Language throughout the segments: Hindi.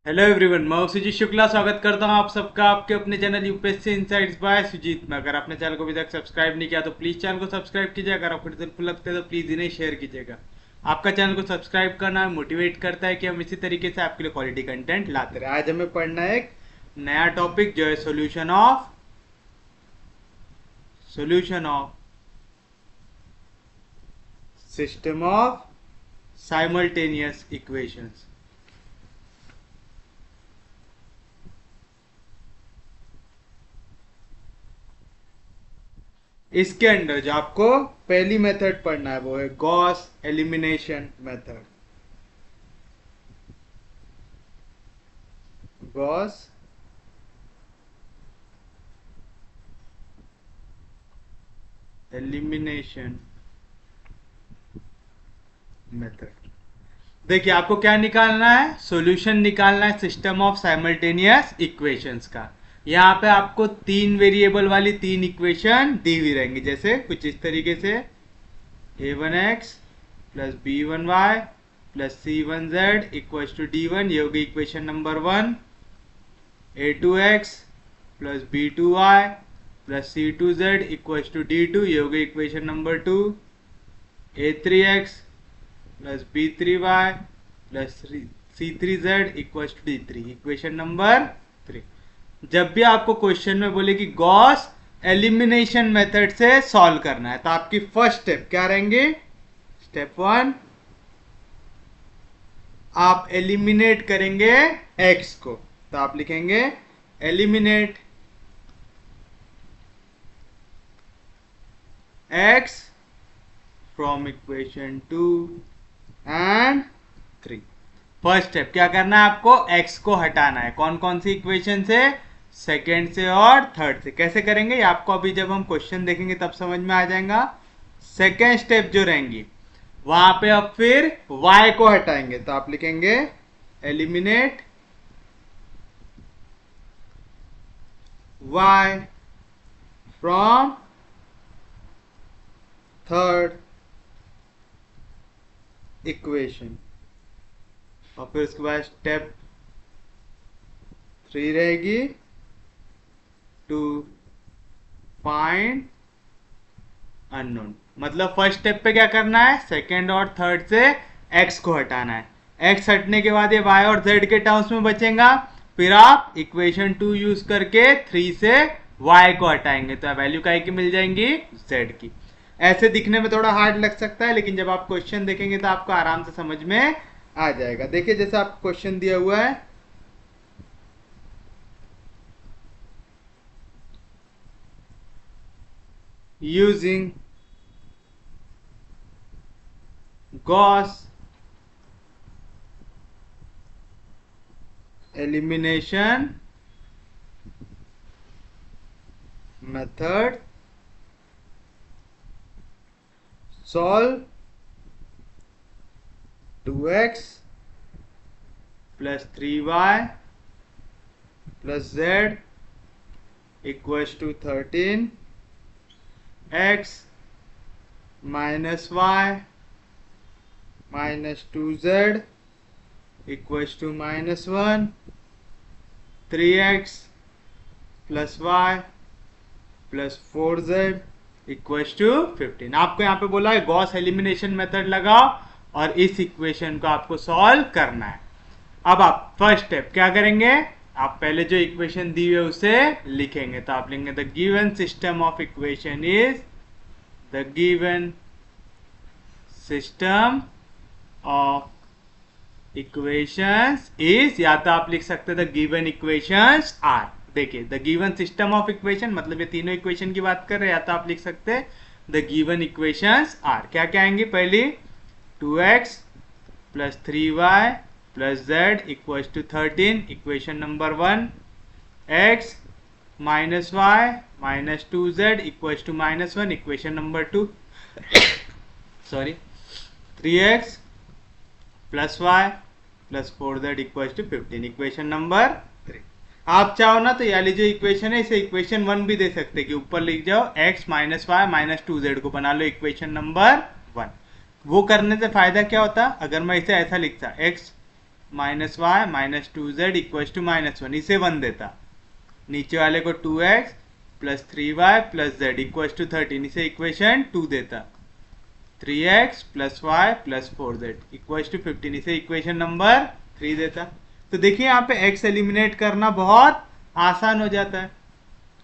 हेलो एवरीवन, मैं सुजीत शुक्ला स्वागत करता हूं आप सबका आपके अपने channel UPSC insights by Sujit में। अगर आपने चैनल को अभी तक सब्सक्राइब नहीं किया तो प्लीज चैनल को सब्सक्राइब कीजिए। अगर आपको हेल्पफुल लगते हैं तो प्लीज इन्हें शेयर कीजिएगा। आपका चैनल को सब्सक्राइब करना मोटिवेट करता है कि हम इसी तरीके से आपके लिए क्वालिटी कंटेंट लाते रहे। आज हमें पढ़ना है एक नया टॉपिक जो है solution of system of simultaneous equations. इसके अंदर जो आपको पहली मेथड पढ़ना है वो है Gauss elimination method. Gauss elimination method. देखिए, आपको क्या निकालना है? सॉल्यूशन निकालना है सिस्टम ऑफ साइमल्टेनियस इक्वेशंस का। यहाँ पे आपको तीन वेरिएबल वाली तीन इक्वेशन दी हुई रहेंगी, जैसे कुछ इस तरीके से a1x plus b1y plus c1z equals to d1, ये होगी equation number 1। a2x plus b2y plus c2z equals to d2, ये होगी equation number 2। a3x plus b3y plus c3z equals to d3, equation number 3। जब भी आपको क्वेश्चन में बोले कि गॉस एलिमिनेशन मेथड से सॉल्व करना है तो आपकी फर्स्ट स्टेप क्या रहेंगे? स्टेप 1, आप एलिमिनेट करेंगे x को, तो आप लिखेंगे eliminate x from equation 2 and 3। First step क्या करना है? आपको x को हटाना है। कौन कौन सी इक्वेशन से? सेकेंड से और थर्ड से। कैसे करेंगे ये आपको अभी जब हम क्वेश्चन देखेंगे तब समझ में आ जाएगा। सेकेंड स्टेप जो रहेंगी वहां पे अब फिर y को हटाएंगे, तो आप लिखेंगे eliminate y from third equation. और फिर उसके बाद स्टेप 3 रहेगी टू फाइंड अननोन। मतलब फर्स्ट स्टेप पे क्या करना है? सेकेंड और थर्ड से x को हटाना है। x हटने के बाद ये y और z के टर्म्स में बचेगा। फिर आप इक्वेशन 2 यूज करके 3 से y को हटाएंगे तो वैल्यू काय की मिल जाएंगी? z की। ऐसे दिखने में थोड़ा हार्ड लग सकता है, लेकिन जब आप क्वेश्चन देखेंगे तो आपको आराम से समझ में आ जाएगा। देखिए, जैसे आपको क्वेश्चन दिया हुआ है, using Gauss elimination method solve 2x plus 3y plus z equals to 13, x minus y minus 2z equals to minus 1, 3x plus y plus 4z equals to 15। आपको यहाँ पे बोला है गॉस एलिमिनेशन मेथड लगाओ और इस इक्वेशन को आपको सॉल्व करना है। अब आप फर्स्ट स्टेप क्या करेंगे? आप पहले जो इक्वेशन दी हुई है उसे लिखेंगे, तो आप लिखेंगे the given system of equation is the given system of equations is, या तो आप लिख सकते हैं द गिवन इक्वेशंस आर। देखिए, the given system of equation मतलब ये तीनों इक्वेशन की बात कर रहे हैं, या तो आप लिख सकते हैं द गिवन इक्वेशंस आर। क्या क्या आएंगी? पहली 2x plus 3y plus z equals to 13, equation number 1। x minus y minus 2z equals to minus 1, equation number 2। Sorry, 3x plus y plus 4z equals to 15, equation number 3। आप चाहो ना तो ये जो इक्वेशन है इसे इक्वेशन 1 भी दे सकते कि ऊपर लिख जाओ x minus y minus 2z को बना लो इक्वेशन नंबर 1। वो करने से फायदा क्या होता? अगर मैं इसे ऐसा लिखता x minus y minus 2z equals to -1, इसे 1 देता। नीचे वाले को 2x plus 3y plus z equals to 13, इसे इक्वेशन 2 देता। 3x plus y plus 4z equals to 15, इसे इक्वेशन नंबर 3 देता। तो देखिए यहाँ पे x एलिमिनेट करना बहुत आसान हो जाता है।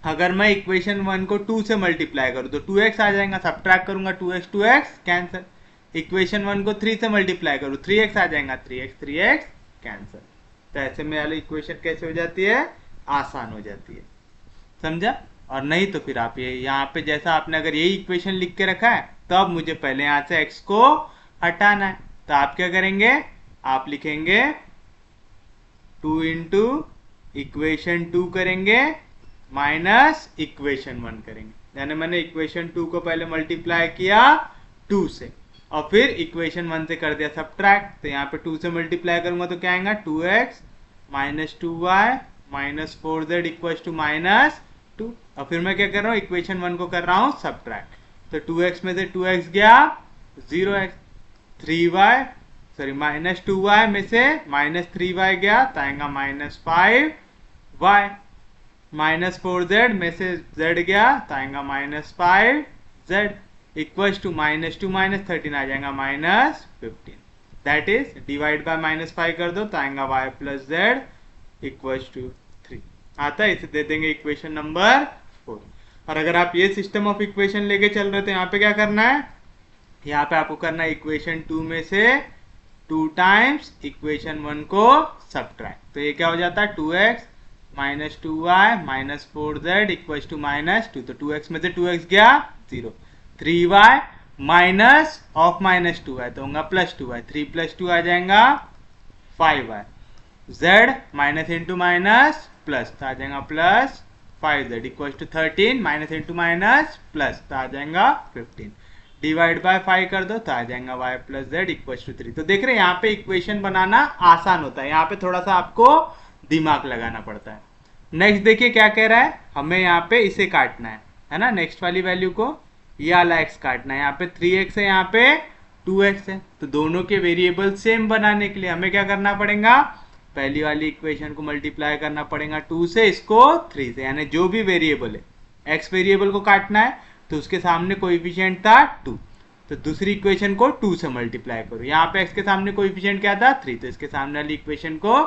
अगर मैं इक्वेशन 1 को 2 से मल्टीप्लाई करूँ तो 2x आ जाएगा, सब्ट्रैक्ट करूंगा 2x कैंसिल। इक्वेशन 1 को 3 से मल्टीप्लाई करूँ 3x आ जाएगा, 3x कैंसिल। तो ऐसे में वाली इक्वेशन कैसे हो जाती है, आसान हो जाती है, समझा। और नहीं तो फिर आप ये यहाँ पे जैसा आपने अगर यही इक्वेशन लिख के रखा है तो अब मुझे पहले यहाँ से x को हटाना है। तो आप क्या करेंगे, आप लिखेंगे 2 इंटू इक्वेशन 2 करेंगे माइनस इक्वेशन 1 करेंगे। यानी मैंने इक्वेशन 2 को पहले मल्टीप्लाई किया 2 से और फिर इक्वेशन 1 से कर दिया सब्ट्रैक्ट। तो यहाँ पे 2 से मल्टीप्लाई करूंगा तो क्या आएगा, 2x minus 2y minus 4z equals to -2। और फिर मैं क्या कर रहा हूँ, इक्वेशन 1 को कर रहा हूँ सब्ट्रैक्ट। तो 2x में से 2x गया 0x, 3y sorry minus 2y में से माइनस 3y गया तो आएगा -5y, माइनस 4z में से z गया तो आएगा -5z इक्वल्स टू -2 -13 आ जाएगा -15। दैट इज डिवाइड बाय -5 कर दो तो आएगा y plus z equals to 3 आता है। इसे दे देंगे इक्वेशन नंबर 4। और अगर आप ये सिस्टम ऑफ इक्वेशन लेके चल रहे थे, यहाँ पे क्या करना है, यहाँ पे आपको करना है इक्वेशन 2 में से 2 टाइम्स इक्वेशन 1 को सब्ट्रैक्ट। तो ये क्या हो जाता है, 2x minus 2y minus 4z equals to -2। तो 2x में से 2x गया 0, 3y माइनस ऑफ -2y तो होगा +2y, 3 + 2 आ जाएगा 5y, z minus into minus plus तो आ जाएगा +5z equal to 13, minus into minus plus तो आ जाएगा 15, डिवाइड बाय 5 कर दो तो आ जाएगा y plus z equal to 3। तो देख रहे हैं यहाँ पे इक्वेशन बनाना आसान होता है, यहाँ पे थोड़ा सा आपको दिमाग लगाना पड़ता है। नेक्स्ट देखिए क्या कह रहा है, हमें यहाँ पे इसे काटना है ना, नेक्स्ट वाली वैल्यू को ये वाला x काटना है। यहाँ पे 3x है, यहाँ पे 2x है। तो दोनों के वेरिएबल सेम बनाने के लिए हमें क्या करना पड़ेगा, पहली वाली इक्वेशन को मल्टीप्लाई करना पड़ेगा 2 से, इसको 3 से। यानी जो भी वेरिएबल है x वेरिएबल को काटना है तो उसके सामने कोएफिशिएंट था 2, तो दूसरी इक्वेशन को 2 से मल्टीप्लाई करो। यहाँ पे x के सामने कोएफिशिएंट क्या था 3, तो इसके सामने वाली इक्वेशन को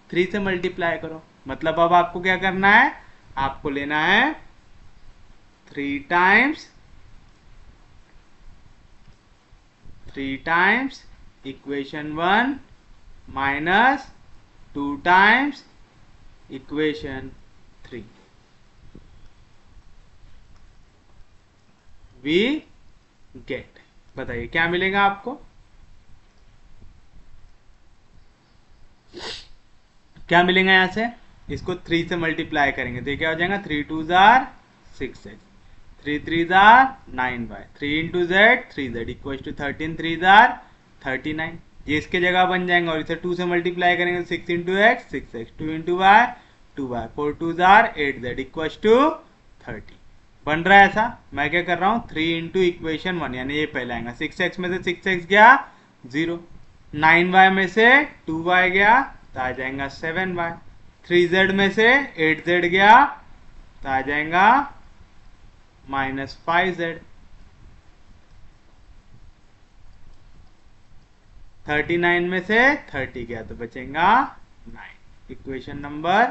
3 से मल्टीप्लाई करो। मतलब अब आपको क्या करना है, आपको लेना है 3 times equation 1 minus 2 times equation 3 we get. बताइए क्या मिलेगा आपको, क्या मिलेगा यहाँ से, इसको 3 से मल्टीप्लाई करेंगे तो क्या हो जाएगा, 3 2 जार 6x, 3 3 जार 9y, 3 into z 3z equal to 13 3 जार 39। ये इसके जगह बन जाएंगे और इसे 2 से मल्टीप्लाई करेंगे 6 into x 6x, 2 into y 2y, 4 2 जार 8z इक्वल टू 30। बन रहा है ऐसा। मैं क्या कर रहा हूँ, 3 इंटू इक्वेशन 1 यानी ये पहले आएगा, 6x में से 6x गया 0, 9y में से 2y गया तो आ जाएगा 7y, 3z में से 8z गया तो आ जाएगा -5z, 39 में से 30 गया तो बचेगा 9। Equation number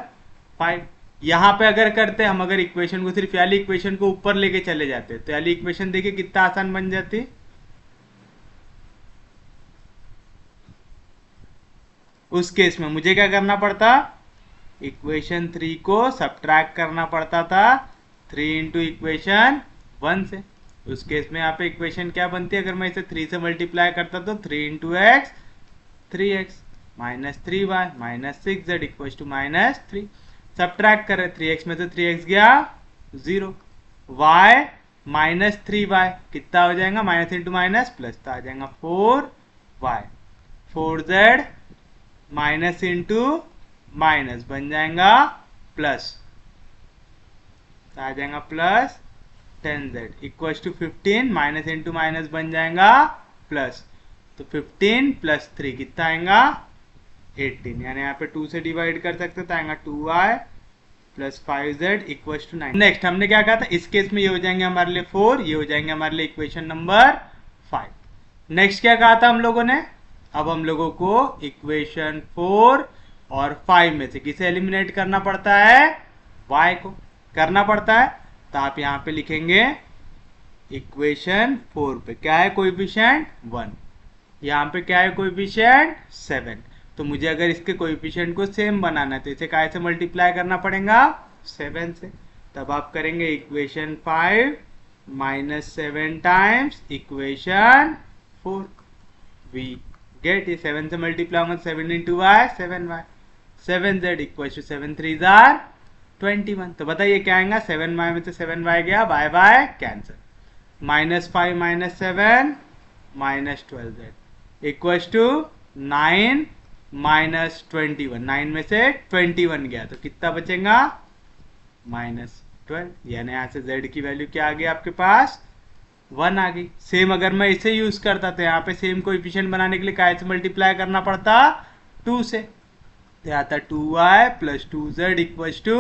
5। यहां पे अगर करते हम, अगर इक्वेशन को सिर्फ वाली इक्वेशन को ऊपर लेके चले जाते तो वाली इक्वेशन देखिए कितना आसान बन जाती। उस केस में मुझे क्या करना पड़ता, इक्वेशन 3 को सब्ट्रैक्ट करना पड़ता था 3 इंटू इक्वेशन 1 से। उस केस में यहाँ पे इक्वेशन क्या बनती है, अगर मैं इसे 3 से मल्टीप्लाई करता तो 3 into x 3x minus 3y minus 6z equal to -3। Subtract कर रहे, 3x में से 3x गया 0, y माइनस 3y कितना हो जाएगा, माइनस इंटू माइनस प्लस तो आ जाएगा 4y, 4z minus into minus बन जाएगा प्लस, आ जाएगा plus 10z equal to 15, minus into minus बन जाएगा प्लस, तो 15 प्लस 3 कितना आएगा 18, यानी यहाँ पे 2 से डिवाइड कर सकते तो आएगा 2y plus 5z equals to 9। Next हमने क्या कहा था, इस केस में ये हो जाएंगे हमारे लिए 4, ये हो जाएंगे हमारे लिए इक्वेशन नंबर 5। नेक्स्ट क्या कहा था हम लोगों ने, अब हम लोगों को इक्वेशन 4 और 5 में से किसे एलिमिनेट करना पड़ता है, y को करना पड़ता है। तो आप यहाँ पे लिखेंगे इक्वेशन 4 पे क्या है कोएफिशिएंट 1, यहाँ पे क्या है कोएफिशिएंट 7। तो मुझे अगर इसके कोएफिशिएंट को सेम बनाना है तो इसे काय से मल्टीप्लाई करना पड़ेगा, 7 से। तब आप करेंगे equation 5 minus 7 times equation 4, we get, ये 7 से मल्टीप्लाई होगा 7 into y 7y, 7z equal to 7 3 जार 21। तो बताइए क्या आएगा, 7y में से 7y गया, bye bye cancel, -5 minus 7 minus 12z equal to 9 minus 21, 9 में से 21 गया तो कितना बचेगा, -12, यानी यहाँ से z की वैल्यू क्या आ गई आपके पास, 1 आ गई। सेम अगर मैं इसे यूज करता तो यहाँ पे सेम कोएफिशिएंट बनाने के लिए काय से मल्टीप्लाई करना पड़ता, 2 से। तो आता 2y plus 2z equal to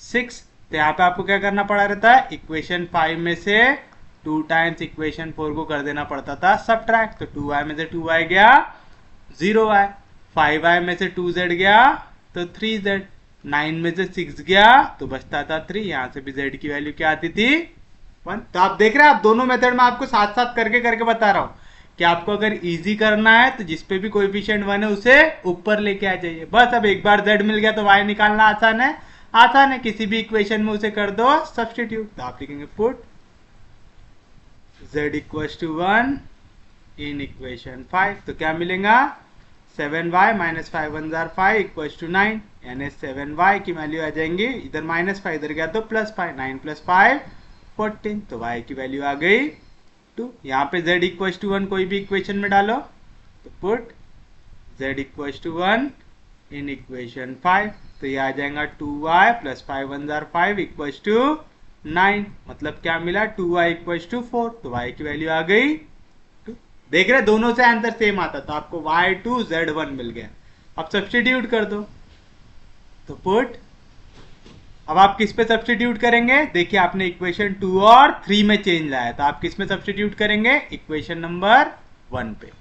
6। तो यहाँ पे आपको क्या करना पड़ा रहता है, इक्वेशन 5 में से 2 टाइम्स इक्वेशन 4 को कर देना पड़ता था सबट्रैक्ट। तो 2y में से 2y गया 0y, 5y में से 2z गया तो 3z, 9 में से 6 गया तो बचता था 3, यहाँ से भी z की वैल्यू क्या आती थी 1। तो आप देख रहे हैं, आप दोनों मेथड में आपको साथ साथ करके करके बता रहा हूँ कि आपको अगर इजी करना है तो जिसपे भी कोएफिशिएंट 1 है उसे ऊपर लेके आ जाइए बस। अब एक बार z मिल गया तो y निकालना आसान है, आसान है, किसी भी इक्वेशन में उसे कर दो सब्स्टिट्यूट। तो आप लिखेंगे put z equals to 1 in equation 5, तो क्या मिलेगा 7y माइनस 5 1 जार 5 इक्वल्स टू 9, यानी 7y की वैल्यू आ जाएंगी, इधर -5 इधर गया तो +5, 9 + 5 14, तो y की वैल्यू आ गई 2। यहाँ पे z इक्वल्स टू 1 कोई भी इक्वेशन में डालो तो put z equals to 1 in equation 5, तो ये आ जाएगा 2y प्लस 5 1 जार 5 इक्वल्स टू 9, मतलब क्या मिला 2y इक्वल्स टू 4, तो y की वैल्यू आ गई 2। देख रहे दोनों से आंसर सेम आता, तो आपको y2 z1 मिल गया। अब सब्स्टिट्यूट कर दो, तो पुट, अब आप किस पे सब्स्टिट्यूट करेंगे, देखिए आपने इक्वेशन 2 और 3 में चेंज लाया, तो आप किस में सब्स्टिट्यूट करेंगे, इक्वेशन नंबर 1 पे।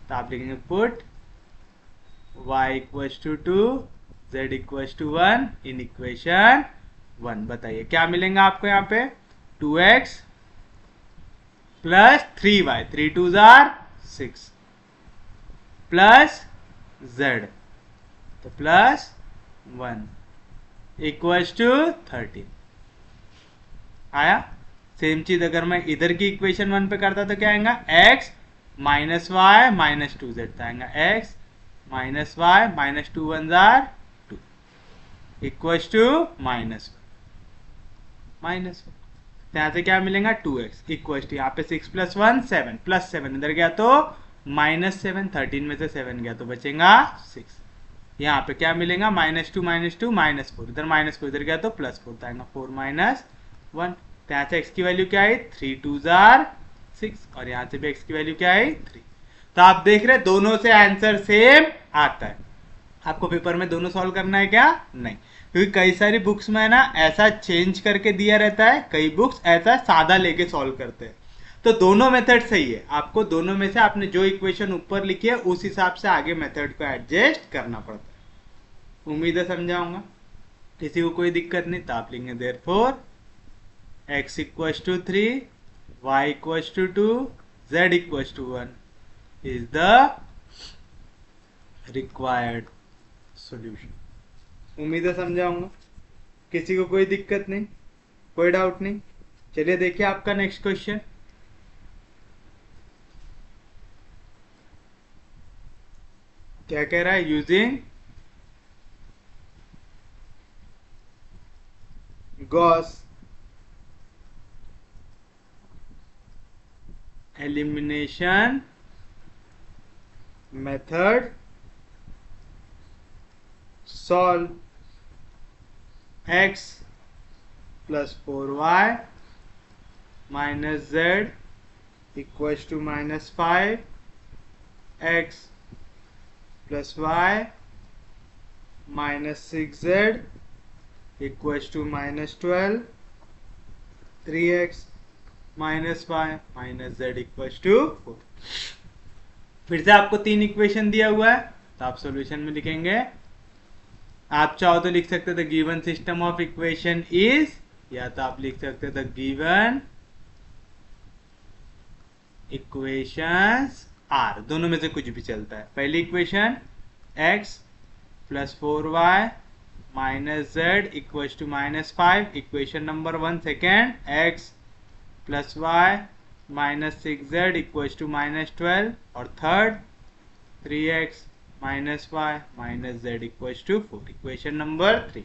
तो आप लिखेंगे put y equals to 2 z equals to 1 in equation 1। बताइए क्या मिलेगा आपको, यहाँ पे 2x प्लस 3y, 3 2 जार 6 प्लस z, तो प्लस 1 इक्वल्स टू 13 आया। सेम चीज अगर मैं इधर की इक्वेशन 1 पे करता तो क्या आएगा, x minus y minus 2z, आएगा x माइनस वाई माइनस 2 1 जार 2 इक्वल्स टू -1 -1। यहाँ से क्या मिलेगा 2x इक्वल्स टू, यहाँ पे 6 + 1 7 प्लस 7 इधर गया तो -7, 13 में से 7 गया तो बचेगा 6। यहाँ पे क्या मिलेगा -2 -2 -4, इधर -4 इधर गया तो +4, तो आएगा 4 - 1। तो यहाँ से x की वैल्यू क्या आई 3 2 जार 6, और यहाँ से भी x की वैल्यू क्या आई 3। तो आप देख रहे हैं दोनों से आंसर सेम आता है। आपको पेपर में दोनों सॉल्व करना है क्या, नहीं, क्योंकि कई सारी बुक्स में ना ऐसा चेंज करके दिया रहता है, कई बुक्स ऐसा सादा लेके सॉल्व करते हैं। तो दोनों मेथड सही है, आपको दोनों में से आपने जो इक्वेशन ऊपर लिखी है उस हिसाब से आगे मेथड को एडजस्ट करना पड़ता है। उम्मीद है समझाऊंगा, किसी को कोई दिक्कत नहीं। तो आप लिखेंगे therefore x equals to 3 y equals to 2 z equals to 1 is the required solution. उम्मीद है समझाऊंगा, किसी को कोई दिक्कत नहीं, कोई डाउट नहीं। चलिए देखिए आपका नेक्स्ट क्वेश्चन। क्या कह रहा है, using Gauss elimination method solve x plus 4y minus z equals to -5 x plus y minus 6z equals to minus 12, 3x minus y minus z equals to 4। फिर से आपको तीन इक्वेशन दिया हुआ है तो आप सॉल्यूशन में लिखेंगे। आप चाहो तो लिख सकते the given system of equation is, या तो आप लिख सकते द गिवन इक्वेशंस आर, दोनों में से कुछ भी चलता है। पहली equation x plus 4y minus z equals to minus 5, equation number 1। Second x plus y minus 6z equals to minus 12, और third 3x minus y minus z equals to 4, equation number 3।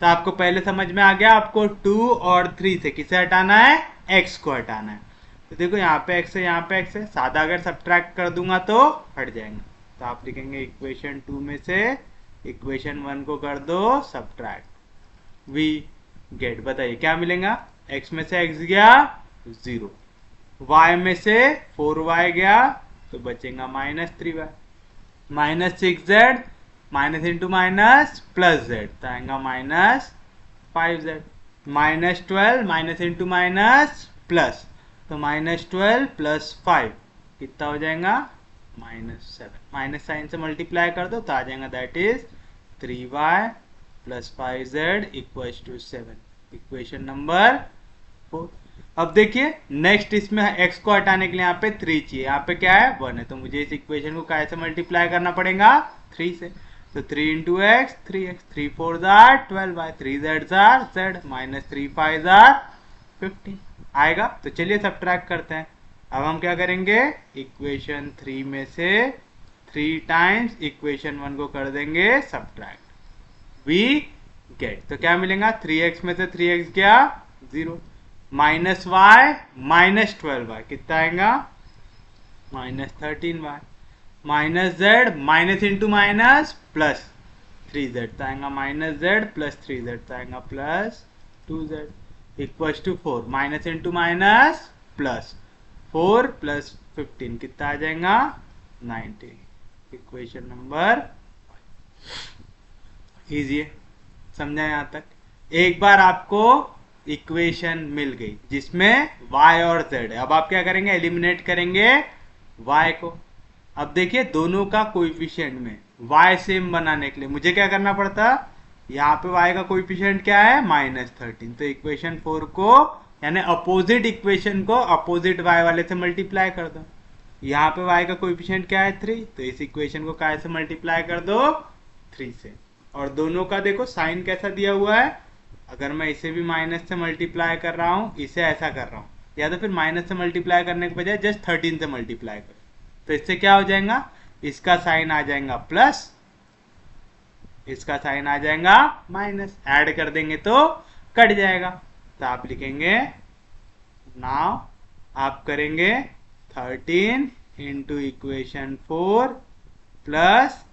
तो आपको पहले समझ में आ गया आपको 2 और 3 से किसे हटाना है, x को हटाना है। तो देखो यहाँ पे x है, यहाँ पे x है, सादा अगर सब्ट्रैक्ट कर दूंगा तो हट जाएंगे। तो आप लिखेंगे इक्वेशन 2 में से इक्वेशन 1 को कर दो सब्ट्रैक्ट, वी गेट, बताइए क्या मिलेगा। x में से x गया 0, y में से 4y गया तो बचेगा minus 3y, minus 6z minus into minus plus z तो आएगा minus 5z, minus 12 minus into minus plus, तो माइनस 12 प्लस 5 कितना हो जाएगा माइनस 7, माइनस साइन से मल्टीप्लाई कर दो तो आ जाएगा that is 3y plus 5z equals to 7, equation number 4। अब देखिए नेक्स्ट इसमें x को हटाने के लिए यहाँ पे 3 चाहिए, यहाँ पे क्या है 1 है, तो मुझे इस इक्वेशन को कैसे मल्टीप्लाई करना पड़ेगा 3 से। तो 3 into x 3x, 3 4 jar 12y, 3 z jar z, minus 3 5 जार 15 आएगा। तो चलिए सब्ट्रैक्ट करते हैं। अब हम क्या करेंगे, इक्वेशन 3 में से 3 टाइम्स इक्वेशन 1 को कर देंगे सब्ट्रैक्ट, वी गेट। तो क्या मिलेगा, 3x में से 3x गया 0, माइनस वाई माइनस 12y कितना आएगा minus 13y, minus z minus into minus plus 3z तो आएगा माइनस z प्लस 3z तो आएगा plus 2z equals to 4, minus into minus plus 4 plus 15 कितना आ जाएगा 90, इक्वेशन नंबर। इजी है, समझा यहाँ तक। एक बार आपको इक्वेशन मिल गई जिसमें y और z है, अब आप क्या करेंगे, एलिमिनेट करेंगे y को। अब देखिए दोनों का कोएफिशिएंट में y सेम बनाने के लिए मुझे क्या करना पड़ता, यहाँ पे y का कोएफिशिएंट क्या है -13, तो इक्वेशन 4 को यानी अपोजिट इक्वेशन को अपोजिट y वाले से मल्टीप्लाई कर दो। यहाँ पे y का कोएफिशिएंट क्या है 3, तो इस इक्वेशन को क्या से मल्टीप्लाई कर दो 3 से, और दोनों का देखो साइन कैसा दिया हुआ है, अगर मैं इसे भी माइनस से मल्टीप्लाई कर रहा हूँ, इसे ऐसा कर रहा हूँ, या तो फिर माइनस से मल्टीप्लाई करने के बजाय जस्ट 13 से मल्टीप्लाई कर, तो इससे क्या हो जाएगा, इसका साइन आ जाएगा प्लस, इसका साइन आ जाएगा माइनस, ऐड कर देंगे तो कट जाएगा। तो आप लिखेंगे नाउ आप करेंगे 13 into equation 4 plus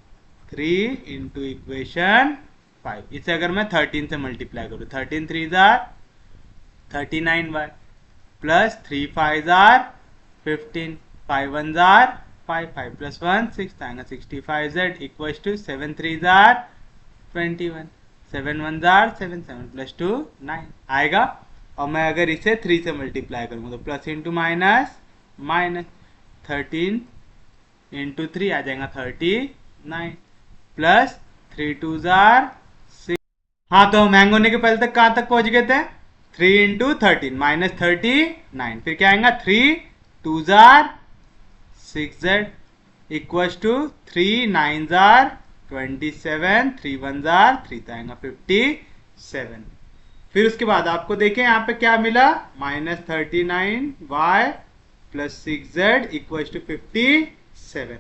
3 into equation 5, इसे अगर मैं 13 से मल्टीप्लाई करूँ, 13 3 जार 39y प्लस 3 5 जार 15, 5 1 जार 5, 5 प्लस 1 6 आएगा 65z इक्वल्स टू 7 3 जार 21, 7 1 जार 7, 7 प्लस 2 9 आएगा। और मैं अगर इसे 3 से मल्टीप्लाई करूँगा तो plus into minus minus 13 into 3 आ जाएगा 39 प्लस 3 2 जार 6। हाँ तो हम हैंग होने के पहले तक कहाँ तक पहुंच गए थे, 3 इंटू 13 माइनस 39, फिर क्या आएगा 3 2 जार 6z इक्वल्स टू 3 9 जार 27, 3 1 जार 3 तो आएगा 57। फिर उसके बाद आपको देखें यहाँ पे क्या मिला, -39y plus 6z equals to 57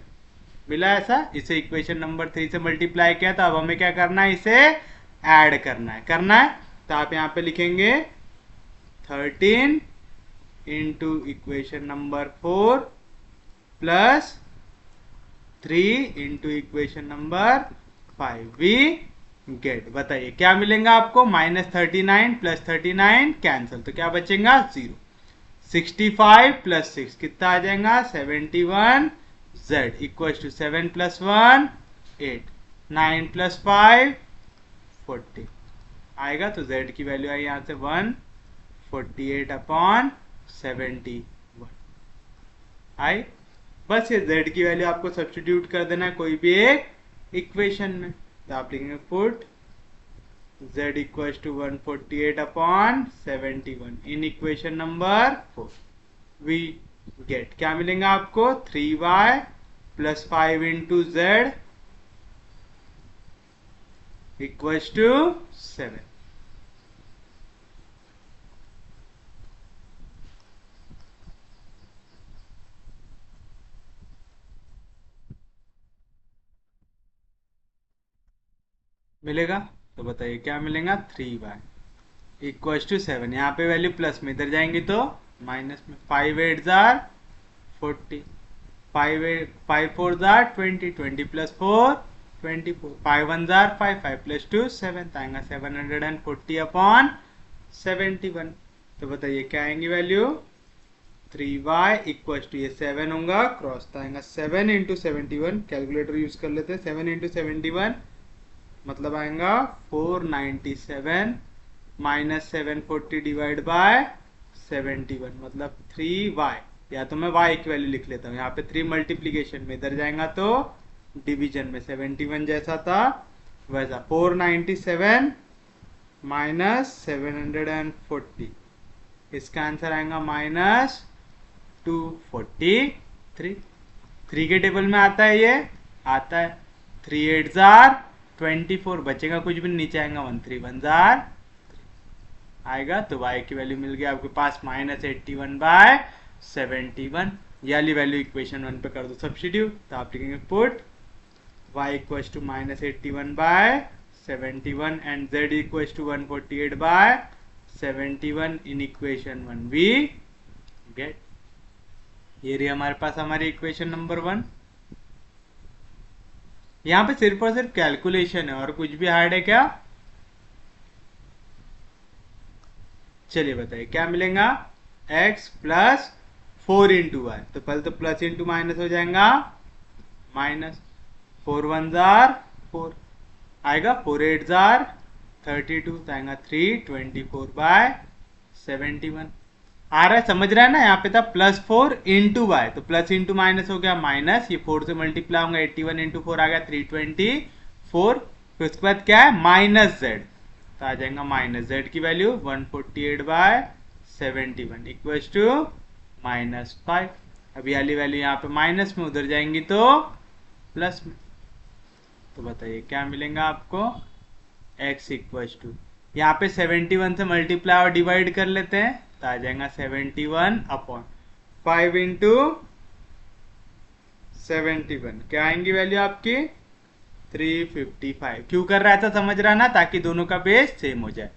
मिला। ऐसा इसे इक्वेशन नंबर 3 से मल्टीप्लाई किया, तो अब हमें क्या करना है, इसे ऐड करना है। तो आप यहाँ पे लिखेंगे 13 into equation number 4 plus 3 into equation number 5, we get. बताइए क्या मिलेगा आपको, -39 प्लस 39 कैंसिल, तो क्या बचेगा 0, 65 प्लस 6 कितना आ जाएगा 71z equal to 7 plus 1 8, 9 plus 5 140 आएगा, तो z की वैल्यू आई यहाँ से 148/71 आई। बस ये z की वैल्यू आपको सब्स्टिट्यूट कर देना है कोई भी एक इक्वेशन में, तो आप लिखेंगे put z equals to 148/71 in equation number 4। We get क्या मिलेंगे आपको 3y plus 5 into z equals to 7। मिलेगा, तो बताइए क्या मिलेगा 3y इक्वल्स टू 7। यहाँ पे वैल्यू प्लस में, इधर जाएंगी तो माइनस में। 5 8 जार 40, 5 4 जार 20, 20 प्लस 4 24, 5 1 जार 5, 5 प्लस 2 7, आएगा 740/71। तो बताइए क्या आएंगी वैल्यू 3y इक्वल्स टू, ये 7 होगा क्रॉस, तो आएगा 7 इंटू 71। कैलकुलेटर यूज कर लेते हैं। 7 इंटू 71 मतलब आएगा 497 माइनस 740 डिवाइड बाय 71 मतलब 3y। या तो मैं y की वैल्यू लिख लेता हूँ, यहाँ पे 3 मल्टीप्लीकेशन में, इधर जाएगा तो डिवीजन में 71 जैसा था वैसा 497 माइनस 740, इसका आंसर आएगा माइनस 243। 3 के टेबल में आता है, ये आता है। 3 8 जार 24, बचेगा कुछ भी नीचे आएगा 1 3 1 जार आएगा, तो y की वैल्यू मिल गया आपके पास -81/71। ये वाली वैल्यू इक्वेशन 1 पे कर दो सब्स्टिट्यूट, तो आप लिखेंगे put y equals to -81/71 and z equals to 148/71 in equation 1 we get. ये रही हमारे पास हमारी इक्वेशन नंबर 1। यहाँ पे सिर्फ और सिर्फ कैलकुलेशन है और कुछ भी हार्ड है क्या? चलिए बताइए क्या मिलेगा x प्लस 4 इंटू वाई, तो पहले तो प्लस इंटू माइनस हो जाएगा, माइनस 4 1 जार 4 आएगा, 4 8 जार 32, तो आएगा 324/71 आ रहा है, समझ रहा है ना। यहाँ पे था +4 इंटू वाई, तो प्लस इंटू माइनस हो गया माइनस, ये 4 से मल्टीप्लाई होगा 81 इंटू 4 आ गया 324, फिर उसके बाद क्या है माइनस जेड, तो आ जाएगा माइनस जेड की वैल्यू 148/71 इक्वल्स टू -5। अभी वाली वैल्यू यहाँ पे माइनस में, उधर जाएंगी तो प्लस में, तो बताइए क्या मिलेगा आपको x इक्वल्स टू, यहाँ पे 71 से मल्टीप्लाई और डिवाइड कर लेते हैं, तो आ जाएगा 71/5 इंटू 71, क्या आएंगी वैल्यू आपकी 355। क्यों कर रहा था समझ रहा ना, ताकि दोनों का बेस सेम हो जाए।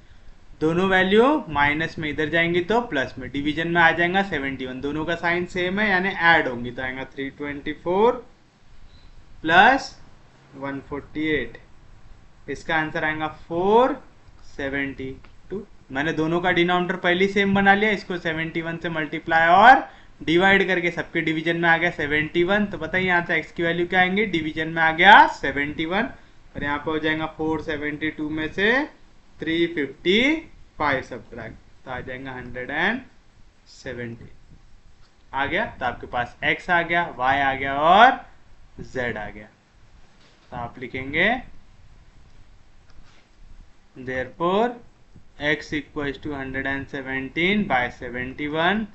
दोनों वैल्यू माइनस में, इधर जाएंगी तो प्लस में, डिवीजन में आ जाएगा 71, दोनों का साइन सेम है यानी ऐड होंगी, तो आएगा 324 प्लस 148, इसका आंसर आएगा 472। मैंने दोनों का डिनोमिनेटर पहले सेम बना लिया, इसको 71 से मल्टीप्लाई और डिवाइड करके सबके डिवीजन में आ गया 71, तो बताइए यहाँ से x की वैल्यू क्या आएंगी, डिवीजन में आ गया 71 और यहाँ पे हो जाएगा 472 में से 355 सब्ट्रैक्ट, तो आ जाएगा 170 आ गया। तो आपके पास x आ गया, y आ गया और z आ गया, तो आप लिखेंगे therefore x equals to 117/71,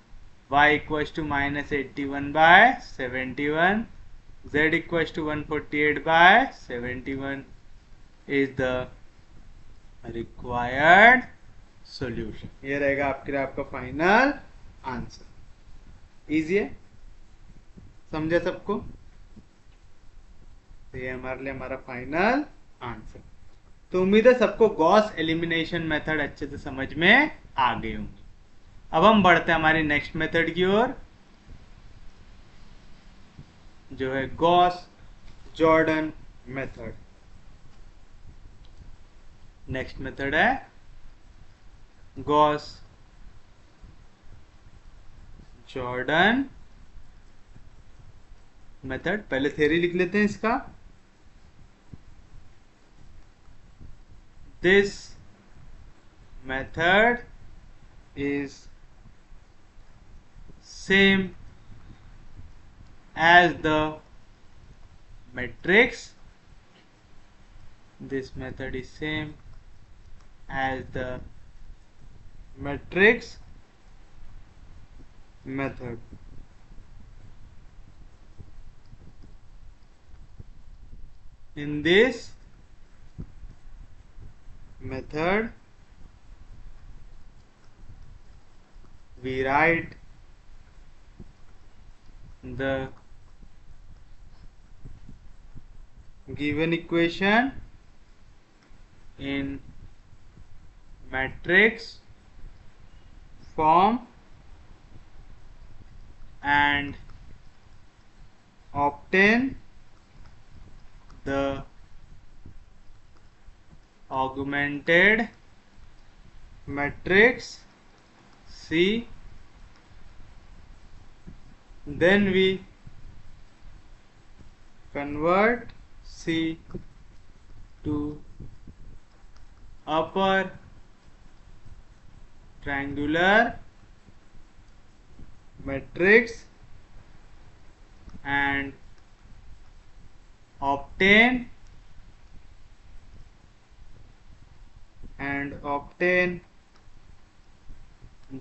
y equals to -81/71, z equals to 148/71 is the required solution। ये रहेगा आपका फाइनल आंसर। इजी है, समझे सबको? तो ये हमारे लिए हमारा फाइनल आंसर। तो उम्मीद है सबको गॉस एलिमिनेशन मेथड अच्छे से समझ में आ गई होंगी। अब हम बढ़ते हैं हमारी नेक्स्ट मेथड की ओर, जो है Gauss Jordan method. Next method है गॉस जॉर्डन मेथड। पहले थ्योरी लिख लेते हैं इसका। this method is same as the matrix. This method is same as the matrix method. In this method, we write the given equation in matrix form and obtain the augmented matrix C. Then we convert C to upper triangular matrix and obtain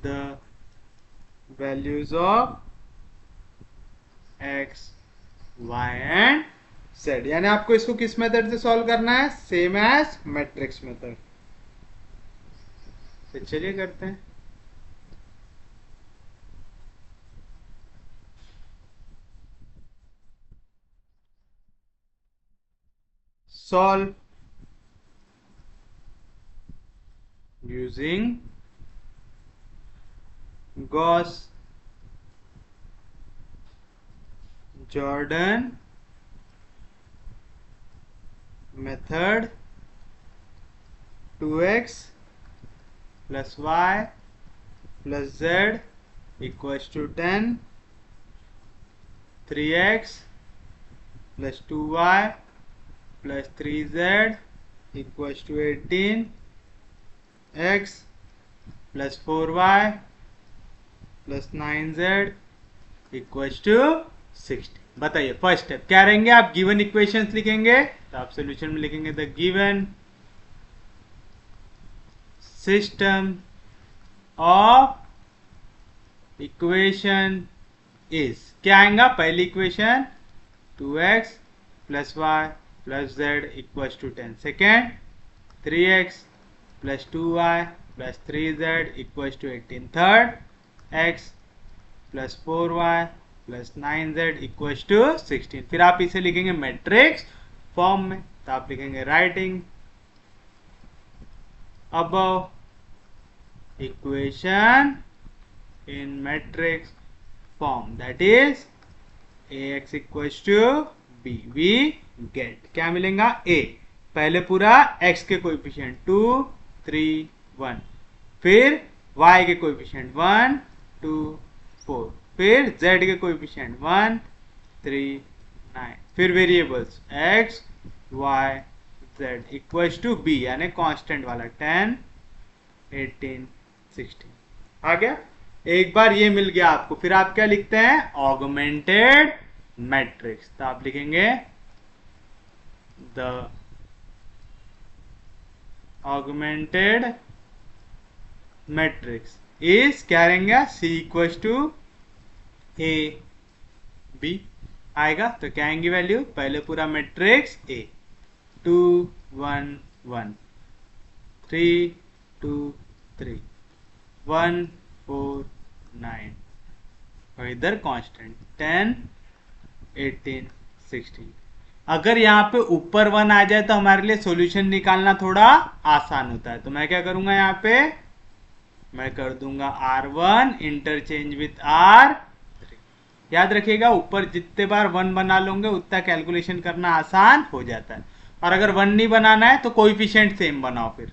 the values of x, y and z. यानी आपको इसको किस मेथड से सॉल्व करना है? Same as matrix method. तो चलिए करते हैं। Solve using Gauss-Jordan method, 2x plus y plus z equals to 10, 3x plus 2y plus 3z equals to 18, x plus 4y plus 9z equals to 60। बताइए फर्स्ट स्टेप क्या रहेंगे? आप गिवन इक्वेशंस लिखेंगे तो आप सॉल्यूशन में लिखेंगे the given system of equation is, क्या आएगा? पहली equation 2x plus y plus z equals to 10, second 3x plus 2y plus 3z equals to 18, third x plus 4y plus 9z equals to 16। फिर आप इसे लिखेंगे मैट्रिक्स फॉर्म में, तो आप लिखेंगे writing above equation in matrix form that is ax equals to b, we get क्या मिलेगा? a पहले पूरा x के कोएफिशिएंट 2 3 1, फिर y के कोएफिशिएंट 1 2 4, फिर z के कोएफिशिएंट 1 3 9, फिर variables x y z equals to b यानी कांस्टेंट वाला 10 18 16 आ गया। एक बार ये मिल गया आपको, फिर आप क्या लिखते हैं? Augmented matrix. तो आप लिखेंगे द ऑगमेंटेड मैट्रिक्स इज, क्या रहेंगे? सी इक्वल्स टू ए बी आएगा। तो क्या आएंगी वैल्यू? पहले पूरा मैट्रिक्स ए 2 1 1 3 2 3 1 4 9 और इधर कांस्टेंट 10 18 16। अगर यहाँ पे ऊपर 1 आ जाए तो हमारे लिए सॉल्यूशन निकालना थोड़ा आसान होता है। तो मैं क्या करूंगा? यहाँ पे मैं कर दूंगा R1 इंटरचेंज विथ R3। याद रखिएगा ऊपर जितने बार 1 बना लोगे उतना कैलकुलेशन करना आसान हो जाता है, और अगर 1 नहीं बनाना है तो कोएफिशिएंट सेम बनाओ फिर।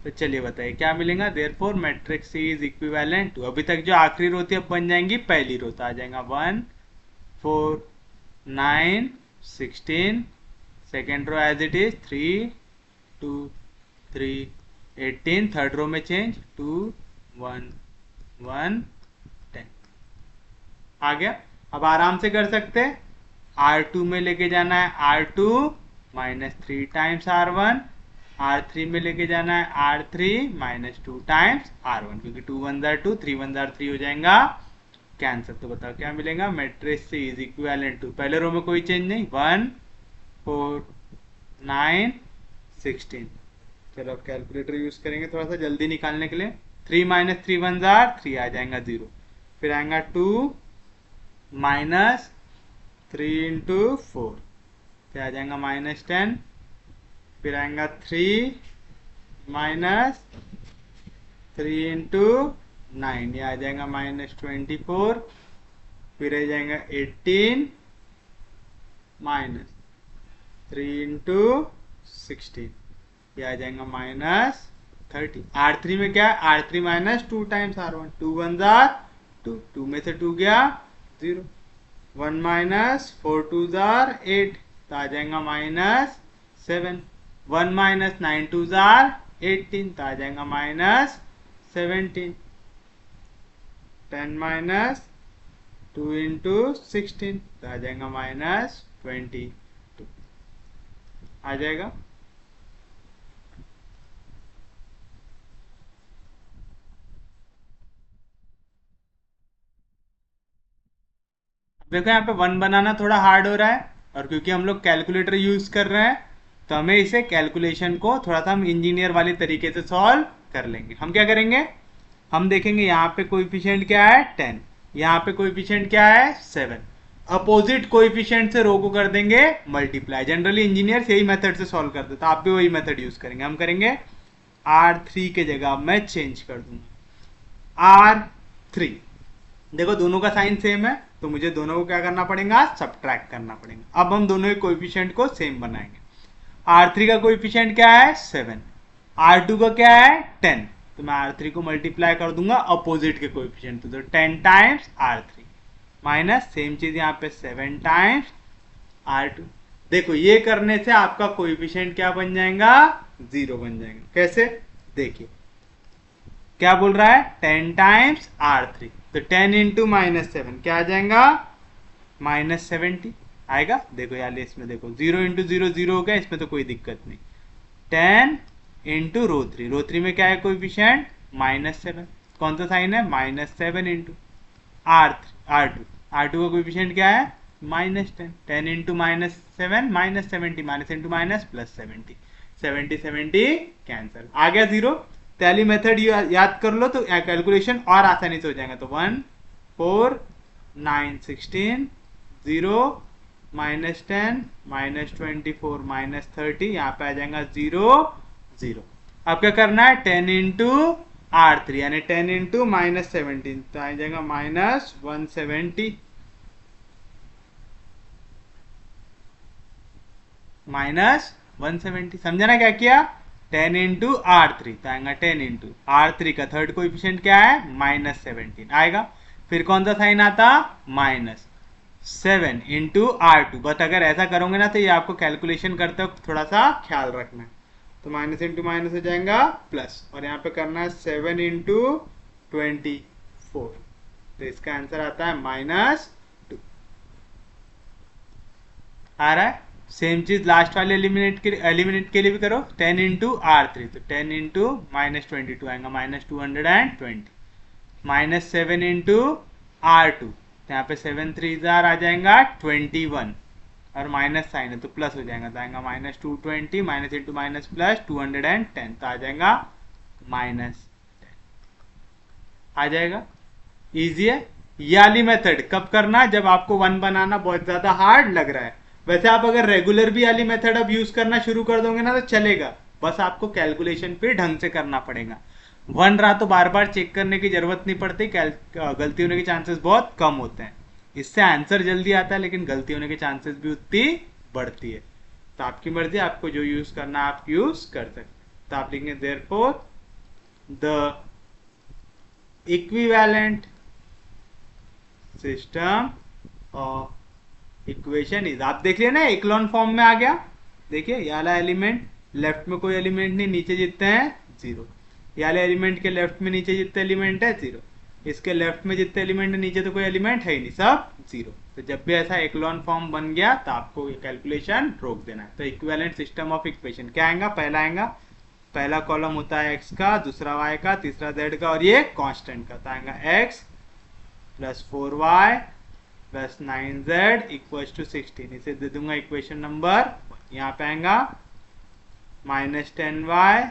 तो चलिए बताइए क्या मिलेगा? Therefore matrix C is equivalent to, अभी तक जो आखिरी रो थी अब बन जाएंगी पहली रो, तो आ जाएगा 1 4 9 16, second row as it is 3 2 3 18, third row में चेंज 2 1 1 10 आ गया। अब आराम से कर सकते हैं, R2 में लेके जाना है R2 minus 3 times R1, R3 में लेके जाना है R3 माइनस 2 टाइम्स R1, क्योंकि 2 1 जार 2 3 1 जार 3 हो जाएगा कैंसर। तो बताओ क्या मिलेगा, मैट्रिक्स से इज इक्विवेलेंट टू, पहले रो में कोई चेंज नहीं, 1 4 9 16। चलो अब कैलकुलेटर यूज करेंगे थोड़ा सा जल्दी निकालने के लिए। 3 माइनस 3 1 जार 3 आ जाएगा 0, फिर आएगा 2 माइनस 3 इंटू 4 फिर आ जाएगा माइनस 10, फिर आएगा 3 माइनस 3 इंटू 9 ये आ जाएगा माइनस 24, फिर आ जाएगा 18 माइनस 3 इंटू 16 ये आ जाएगा माइनस 30। R3 में क्या है, R3 माइनस 2 टाइम्स R1, 2 1 जार 2, 2 में से 2 गया 0, 1 माइनस 4 2 जार 8 तो आ जाएगा माइनस 7, 1 माइनस 9 2 जार 18 तो आ जाएगा माइनस 17, 10 माइनस 2 इंटू 16 तो आ जाएगा माइनस 22 आ जाएगा। देखो यहाँ पे 1 बनाना थोड़ा हार्ड हो रहा है, और क्योंकि हम लोग कैलकुलेटर यूज कर रहे हैं तो हमें इसे कैलकुलेशन को थोड़ा सा हम इंजीनियर वाले तरीके से सॉल्व कर लेंगे। हम क्या करेंगे, हम देखेंगे यहाँ पे कोएफिशिएंट क्या है 10, यहाँ पे कोएफिशिएंट क्या है 7, अपोजिट कोएफिशिएंट से रो को कर देंगे मल्टीप्लाई। जनरली इंजीनियर यही मेथड से सॉल्व करते, तो आप भी वही मेथड यूज करेंगे। हम करेंगे R3 के जगह मैं चेंज कर दूंगा R3, देखो दोनों का साइन सेम है तो मुझे दोनों को क्या करना पड़ेगा, सब्ट्रैक्ट करना पड़ेगा। अब हम दोनों के कोएफिशिएंट को सेम बनाएंगे। R3 का कोएफिशिएंट क्या है 7, R2 का क्या है 10, तो मैं R3 को मल्टीप्लाई कर दूंगा अपोजिट के कोएफिशिएंट, तो 10 टाइम्स R3 माइनस सेम चीज यहाँ पे 7 टाइम्स R2। देखो ये करने से आपका कोएफिशिएंट क्या बन जाएगा, 0 बन जाएगा। कैसे, देखिए क्या बोल रहा है 10 टाइम्स R3, तो 10 इंटू माइनस 7 क्या आ जाएगा माइनस 70 आएगा। देखो यार इसमें देखो 0 इंटू 0 0 हो गया, इसमें तो कोई दिक्कत नहीं। 10 इंटू रो 3 में क्या है कोएफिशिएंट माइनस 7, कौन सा साइन है माइनस 7 इंटू R2 का कोएफिशिएंट क्या है minus 10, 10 into minus 7 minus 70, minus into minus plus 70, 70 70 cancel आ गया 0। पहली मेथड याद कर लो तो कैलकुलेशन और आसानी से हो जाएगा। तो 1 4 9 16 0 माइनस 10 माइनस 24 माइनस 30 यहाँ पे आ जाएगा 0 0। अब क्या करना है 10 इंटू R3 यानी 10 इंटू माइनस 17 तो आ जाएगा माइनस 170 माइनस 170। समझा ना क्या किया, 10 इंटू R3 तो आएगा 10 इंटू R3 का थर्ड कोएफिशिएंट क्या है माइनस 17 आएगा, फिर कौन सा साइन आता माइनस 7 इंटू R2। बट अगर ऐसा करोगे ना तो ये आपको कैलकुलेशन करते वक्त थोड़ा सा ख्याल रखना है, तो माइनस इंटू माइनस हो जाएगा प्लस, और यहाँ पे करना है 7 इंटू 24 तो इसका आंसर आता है माइनस 2 आ रहा है। सेम चीज लास्ट वाले एलिमिनेट के लिए भी करो, 10 इंटू R3 तो 10 इंटू माइनस 22 आएगा माइनस 220, माइनस 7 इंटू R2 तो यहाँ पे 7 3 जार आ जाएगा 21 और माइनस साइन है तो प्लस हो जाएगा, तो आएगा minus 220 minus into minus plus 210 तो आ जाएगा माइनस 10 आ जाएगा। इजी है। ये वाली मेथड कब करना, जब आपको 1 बनाना बहुत ज्यादा हार्ड लग रहा है। वैसे आप अगर रेगुलर भी वाली मेथड अब यूज करना शुरू कर दोगे ना तो चलेगा, बस आपको कैलकुलेशन पे ढंग से करना पड़ेगा। 1 रहा तो बार बार चेक करने की जरूरत नहीं पड़ती, गलती होने के चांसेस बहुत कम होते हैं। इससे आंसर जल्दी आता है लेकिन गलती होने के चांसेस भी उतनी बढ़ती है। तो आपकी मर्जी, आपको जो यूज करना आप यूज कर सकते। तो आप लिखेंगे therefore the equivalent system of equation is, आप देख लिया ना इक्लोन फॉर्म में आ गया। देखिए ये वाला एलिमेंट लेफ्ट में कोई एलिमेंट नहीं, नीचे जितने हैं 0। ये वाले एलिमेंट के लेफ्ट में नीचे जितने एलिमेंट है 0, इसके लेफ्ट में जितने एलिमेंट है नीचे तो कोई एलिमेंट है ही नहीं, सब 0। तो जब भी ऐसा एक्लॉन फॉर्म बन गया तो आपको ये कैलकुलेशन रोक देना है। तो इक्विवेलेंट सिस्टम ऑफ इक्वेशन क्या आएगा, पहला आएगा, पहला कॉलम होता है x का, दूसरा y का, तीसरा z का, और ये कांस्टेंट का। तो आएगा x plus 4y plus 9z equal to 16। इसे दे दूंगा इक्वेशन नंबर। यहाँ पे आएगा minus 10y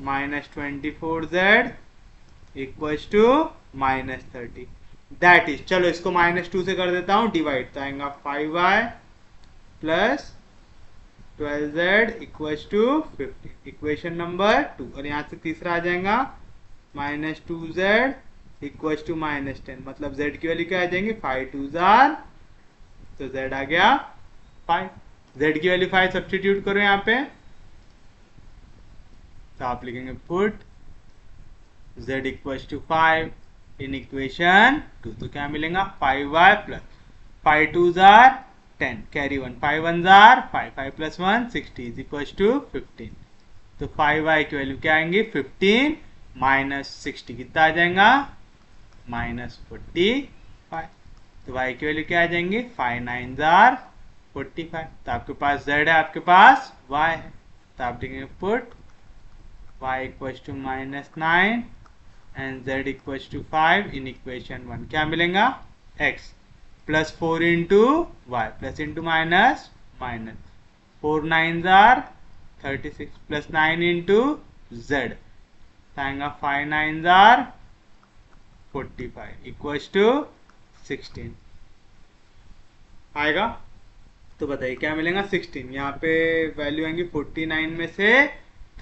minus 24z equal to minus 30। That is, चलो इसको -2 से कर देता हूँ डिवाइड। तो आएगा 5y plus 12z equal to 50, equation number 2। और यहाँ से तीसरा आ जाएगा -2z इक्वल टू -10, मतलब z की वैल्यू क्या आ जाएंगी, 5 2 जार, तो z आ गया 5। z की वैल्यू 5 सब्स्टिट्यूट करो यहाँ पे, तो आप लिखेंगे put z equal to 5 in equation 2। तो क्या मिलेगा, 5y प्लस 5 2 जार 10, कैरी 1, 5 1 जार 5, 5 प्लस 1 60 इज इक्वल टू 15। तो 5y की वैल्यू क्या आएंगी, 15 माइनस 60 कितना आ जाएगा, -45। तो y की वैल्यू क्या आ जाएंगी, 5 9 जार 45। तो आपके पास z है, आपके पास y है, तो आप देखेंगे put y equal to -9 and z equal to 5 in equation 1। क्या मिलेगा, x plus 4 into y plus into minus minus 4 9 जार 36 प्लस 9 इंटू z आएगा 5 9 जार 45 इक्वल्स टू 16 आएगा। तो बताइए क्या मिलेगा, 16। यहाँ पे वैल्यू आएंगी 49 में से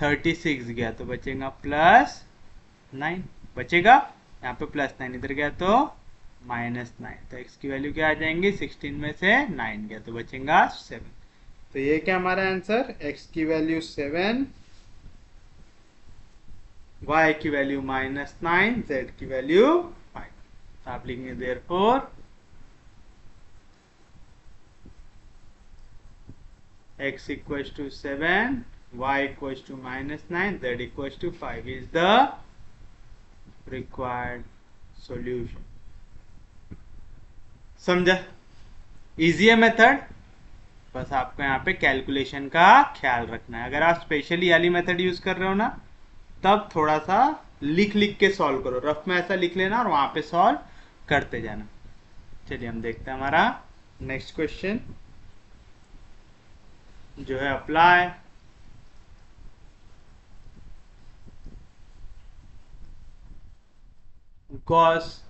36 गया तो बचेगा +9 बचेगा, यहाँ पे +9 इधर गया तो -9। तो x की वैल्यू क्या आ जाएंगी, 16 में से 9 गया तो बचेगा 7। तो ये क्या हमारा आंसर, x की वैल्यू 7, y की वैल्यू -9, z की वैल्यू 5। तो आप लिखेंगे therefore x equals to 7, y equals to -9, z equals to 5 is the required solution। समझा, इजी है मेथड, बस आपको यहाँ पे कैलकुलेशन का ख्याल रखना है। अगर आप स्पेशली वाली मेथड यूज कर रहे हो ना, तब थोड़ा सा लिख लिख के सॉल्व करो, रफ में ऐसा लिख लेना और वहां पे सॉल्व करते जाना। चलिए हम देखते हैं हमारा नेक्स्ट क्वेश्चन जो है apply Gauss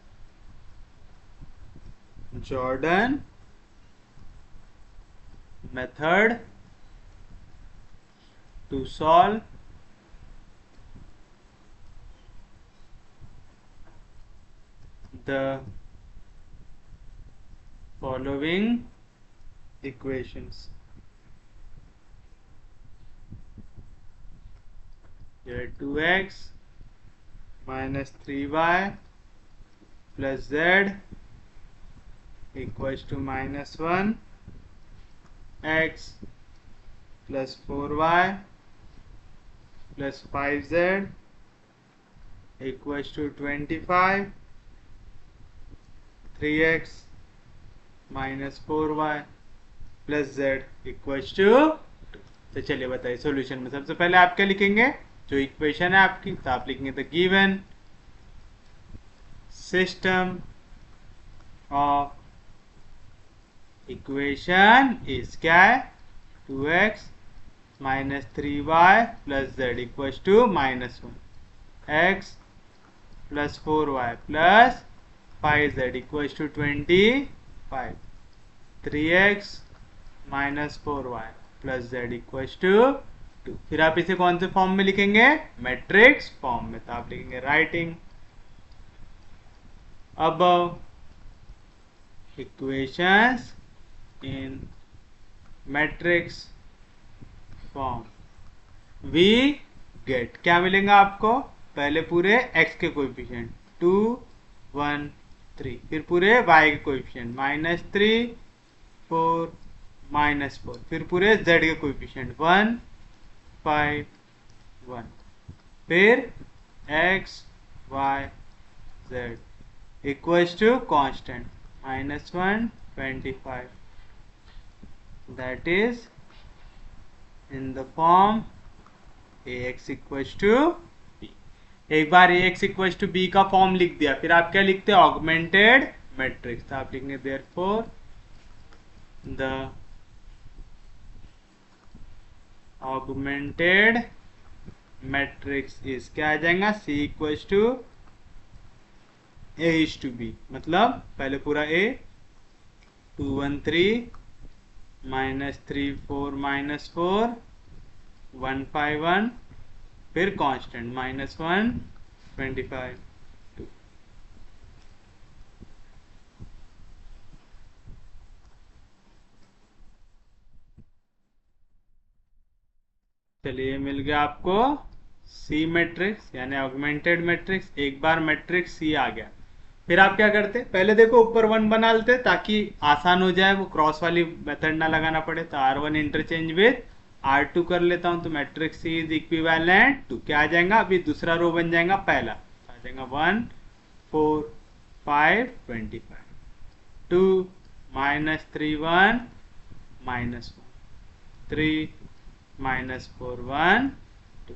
Jordan method to solve the following equations। Here 2x minus 3y plus z equals to -1, x plus 4y plus 5z equals to 25, 3x minus 4y plus z equals to 2। तो चलिए बताइए सॉल्यूशन में सबसे पहले आप क्या लिखेंगे, जो इक्वेशन है आपकी, तो आप लिखेंगे the given system of equation is क्या है, 2x minus 3y plus z equals to -1, x plus 4y plus 5z equals to 25, 3x minus 4y plus z equals to 2। फिर आप इसे कौन से फॉर्म में लिखेंगे, मैट्रिक्स फॉर्म में। तो आप लिखेंगे writing above equations in matrix form we get, क्या मिलेगा आपको, पहले पूरे x के कोएफिशिएंट 2 1 3, फिर पूरे y के कोएफिशिएंट -3 4 -4, फिर पूरे z के कोएफिशिएंट 1 5 1, फिर x y z equals to constant -1 25, that is in the form ax equals to b। एक बार ax इक्वल्स टू b का फॉर्म लिख दिया, फिर आप क्या लिखते हैं, ऑगमेंटेड मैट्रिक्स। तो आप लिखेंगे therefore the augmented matrix is, क्या आ जाएगा, c equals to a is to b, मतलब पहले पूरा a 2 1 3 -3 4 -4 1 5 1, फिर कांस्टेंट -1 25 2। चलिए मिल गया आपको सी मैट्रिक्स यानी ऑगमेंटेड मैट्रिक्स। एक बार मैट्रिक्स सी आ गया, फिर आप क्या करते, पहले देखो ऊपर 1 बना लेते ताकि आसान हो जाए, वो क्रॉस वाली मेथड ना लगाना पड़े। तो R1 इंटरचेंज विद R2 कर लेता हूं, तो matrix C is equivalent to क्या आ जाएगा, अभी दूसरा रो बन जाएगा, पहला आ जाएगा 1 4 5 25 2 -3 1 -1 3 -4 1 2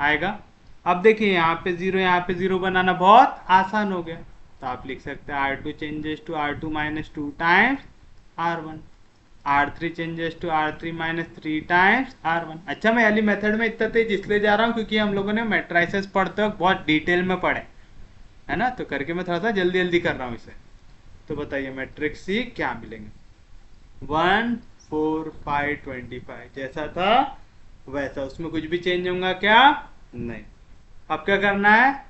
आएगा। अब देखिए यहाँ पे 0 यहाँ पे 0 बनाना बहुत आसान हो गया, तो आप लिख सकते हैं R2 changes to R2 -2 times R1, R3 changes to R3 -3 times R1। अच्छा, मैं वाली मेथड में इतना तेज इसलिए जा रहा हूँ क्योंकि हम लोगों ने मैट्रिसेस पढ़ते वक्त बहुत डिटेल में पढ़े है ना, तो करके मैं थोड़ा सा जल्दी जल्दी कर रहा हूँ इसे। तो बताइए मैट्रिक्स सी क्या मिलेंगे, 1 4 5 25 जैसा था वैसा, उसमें कुछ भी चेंज होगा क्या, नहीं। अब क्या करना है,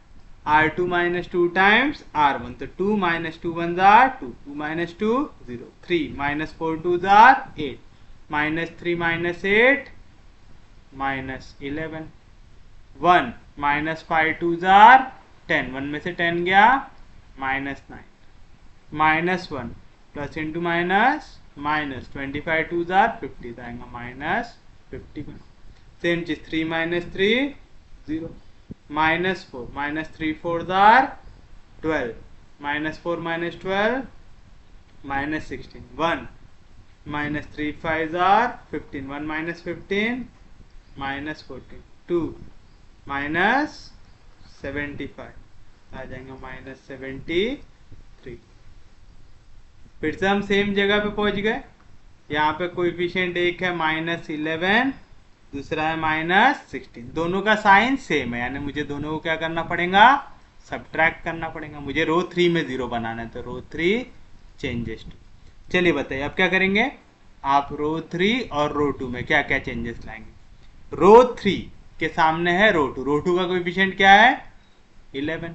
R2 -2 टाइम्स R1, तो 2 -2 1 आर 2 2 -2 0 3 -4 2 आर 8 -3 -8 -11 1 -5 2 आर 10, 1 में से 10 गया -9 -1 प्लस इंटू माइनस -25 2 आर 50 आएगा -51। सेम चीज 3 -3 0 -4 -3 4 आर 12 -4 -12 -16 1 -3 5 आर 15 1 -15 -14 2 -75 आ जाएगा -73। फिर से हम सेम जगह पे पहुंच गए, यहाँ पे कोएफिशिएंट एक है -11, दूसरा है -16, दोनों का साइन सेम है, यानी मुझे दोनों को क्या करना पड़ेगा, सब्ट्रैक्ट करना पड़ेगा। मुझे रो 3 में 0 बनाना है, तो रो 3 चेंजेस टू। चलिए बताइए अब क्या करेंगे, आप रो 3 और रो 2 में क्या क्या चेंजेस लाएंगे। रो 3 के सामने है रो 2, रो 2 का कोएफिशिएंट क्या है 11,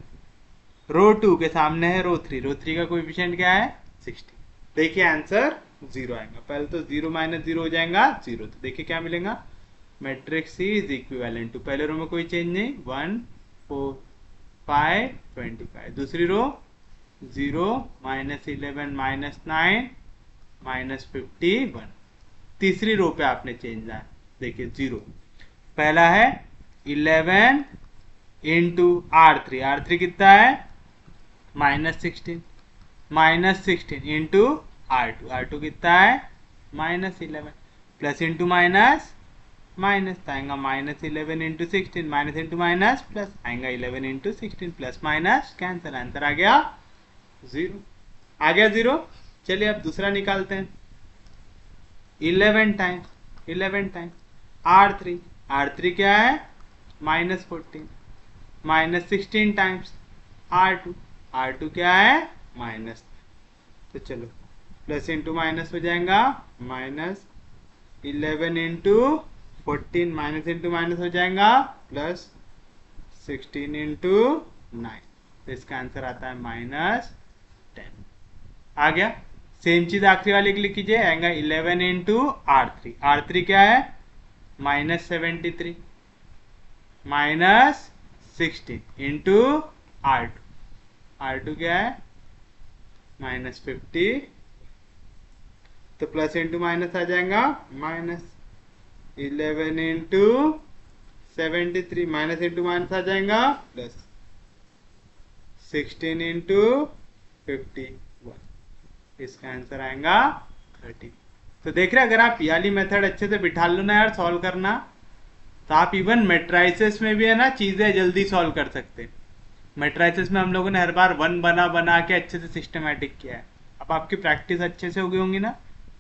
रो 2 के सामने है रो 3, रो 3 का कोएफिशिएंट क्या है 16। देखिए आंसर 0 आएगा, पहले तो 0 -0 हो जाएगा 0, तो देखिए क्या मिलेगा, matrix C is equivalent to, पहले रो में कोई चेंज नहीं 1 4 5 25, दूसरी रो 0 -11 -9 -51, तीसरी रो पे आपने चेंज लाया, देखिए 0, पहला है 11 इंटू R3, R3 कितना है -16 इंटू R2, R2 कितना है -11 प्लस इंटू माइनस आएगा -11 into 16 minus into minus plus आएगा 11 into 16 plus minus cancel, answer आ गया 0, आ गया 0। चलिए अब दूसरा निकालते हैं, 11 टाइम्स R3 क्या है -14 -16 टाइम्स R2 क्या है माइनस, तो चलो प्लस इंटू माइनस हो जाएगा -11 इंटू 14 माइनस इंटू माइनस हो जाएगा प्लस 16 इंटू 9, तो इसका आंसर आता है -10। आ गया, सेम चीज आखिरी वाले की लिख कीजिए, आएगा 11 इंटू R3 क्या है -73 -16 इंटू R2 क्या है -50, तो प्लस इंटू माइनस आ जाएगा minus, 11 into 73 minus into minus आ जाएगा प्लस 16 इंटू 51 इसका आंसर आएगा 30। तो देख रहे अगर आप ये वाली मेथड अच्छे से बिठा लो ना यार सॉल्व करना, तो आप इवन मेट्राइसिस में भी है ना चीजें जल्दी सॉल्व कर सकते। मेट्राइसिस में हम लोगों ने हर बार वन बना बना के अच्छे से सिस्टमेटिक किया है। अब आपकी प्रैक्टिस अच्छे से होगी होंगी ना,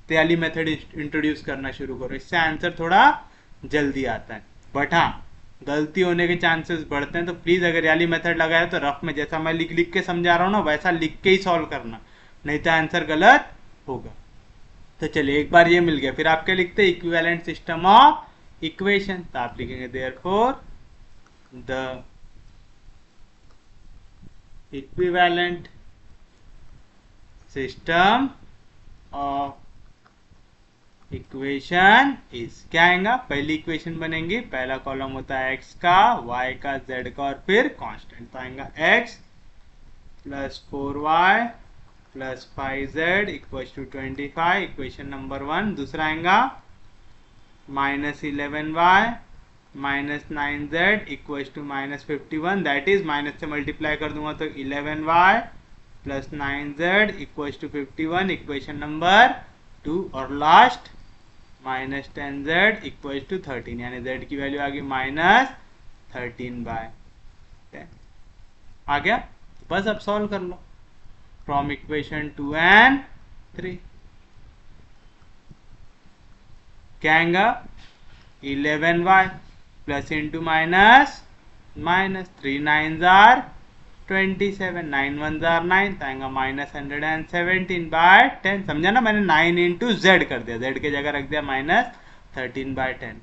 तो वाली मेथड इंट्रोड्यूस करना शुरू करो, इससे आंसर थोड़ा जल्दी आता है। बट हाँ, गलती होने के चांसेस बढ़ते हैं, तो प्लीज अगर वाली मेथड लगाए तो रफ में जैसा मैं लिख लिख के समझा रहा हूँ ना वैसा लिख के ही सॉल्व करना, नहीं तो आंसर गलत होगा। तो चलिए एक बार ये मिल गया, फिर आप क्या लिखते हैं, इक्विवेलेंट सिस्टम ऑफ इक्वेशन। तो आप लिखेंगे therefore the equivalent system of equation is, क्या आएगा, पहली इक्वेशन बनेगी, पहला कॉलम होता है x का, y का, z का और फिर कांस्टेंट, तो आएगा x plus 4y plus 5z equal to 25, equation number 1। दूसरा आएगा minus 11y minus 9z equal to minus 51, that is minus से मल्टीप्लाई कर दूंगा तो 11y plus 9z equal to 51, equation number 2। और last minus 10z equal to 13, यानी z की वैल्यू आ गई माइनस 13/10 आ गया। बस अब सॉल्व कर लो फ्रॉम इक्वेशन 2 एंड 3। क्या आएगा, 11y plus into minus minus 3 9s are 27, 9 1s are 9, तो आएगा माइनस 117/10। समझा ना, मैंने 9 इंटू जेड कर दिया, जेड की जगह रख दिया माइनस 13/10